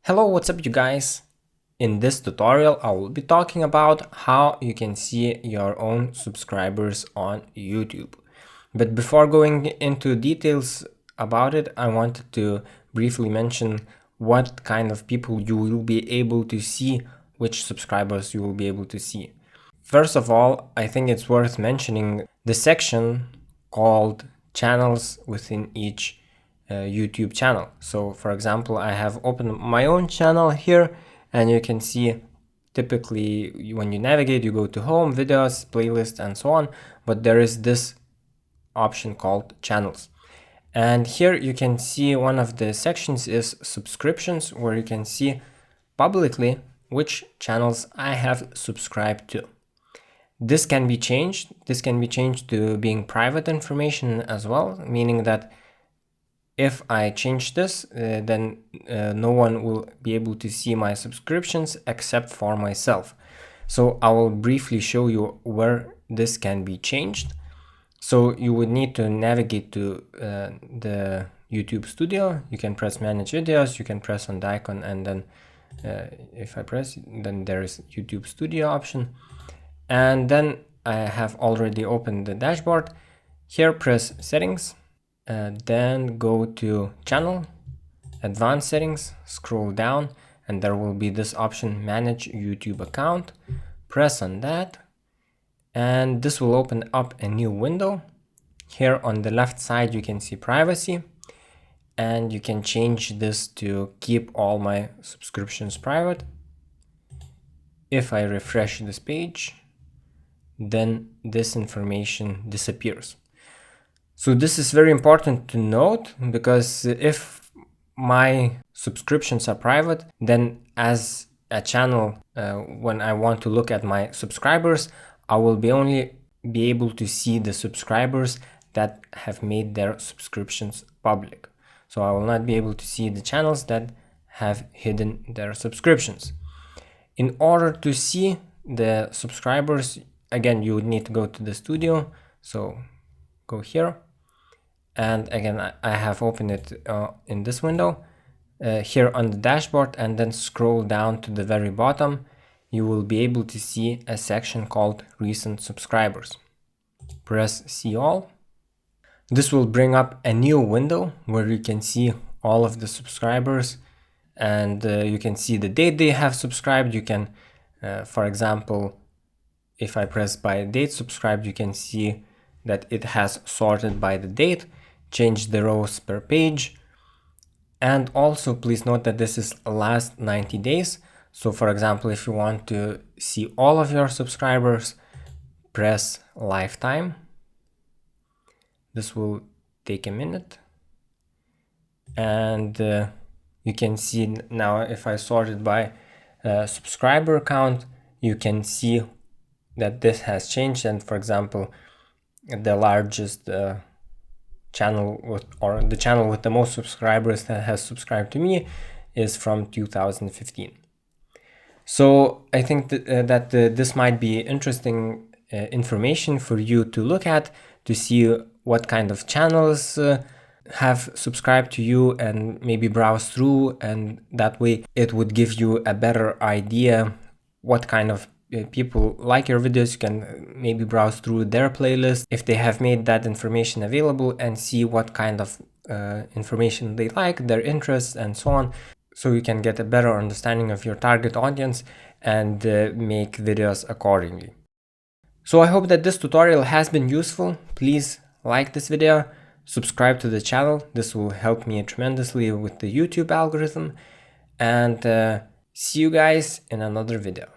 Hello, what's up you guys? In this tutorial I will be talking about how you can see your own subscribers on YouTube. But before going into details about it, I wanted to briefly mention what kind of people you will be able to see, which subscribers you will be able to see. First of all, I think it's worth mentioning the section called channels within each YouTube channel. So for example, I have opened my own channel here, and you can see typically when you navigate, you go to home, videos, playlist, and so on, but there is this option called channels. And here you can see one of the sections is subscriptions, where you can see publicly which channels I have subscribed to. This can be changed. This can be changed to being private information as well, meaning that if I change this, then no one will be able to see my subscriptions except for myself. So I will briefly show you where this can be changed. So you would need to navigate to the YouTube Studio. You can press Manage Videos, you can press on the icon, and then if I press, then there is YouTube Studio option. And then I have already opened the dashboard. Here press Settings, then go to Channel, Advanced Settings, scroll down, and there will be this option, Manage YouTube Account. Press on that, and this will open up a new window. Here on the left side you can see Privacy, and you can change this to keep all my subscriptions private. If I refresh this page, then this information disappears. So this is very important to note, because if my subscriptions are private, then as a channel, when I want to look at my subscribers, I will only be able to see the subscribers that have made their subscriptions public. So I will not be able to see the channels that have hidden their subscriptions. In order to see the subscribers, again, you would need to go to the studio. So go here, and again, I have opened it in this window here on the dashboard, and then scroll down to the very bottom. You will be able to see a section called Recent Subscribers. Press See All. This will bring up a new window where you can see all of the subscribers, and you can see the date they have subscribed. You can, for example, if I press by date subscribed, you can see that it has sorted by the date, change the rows per page. And also please note that this is last 90 days. So for example, if you want to see all of your subscribers, press Lifetime. This will take a minute. And you can see now, if I sort it by subscriber count, you can see that this has changed. And for example, the largest channel or the channel with the most subscribers that has subscribed to me is from 2015. So I think that this might be interesting information for you to look at, to see what kind of channels have subscribed to you, and maybe browse through, and that way it would give you a better idea what kind of people like your videos. You can maybe browse through their playlist if they have made that information available, and see what kind of information they like, their interests, and so on, so you can get a better understanding of your target audience and make videos accordingly. So I hope that this tutorial has been useful. Please like this video, subscribe to the channel. This will help me tremendously with the YouTube algorithm, and see you guys in another video.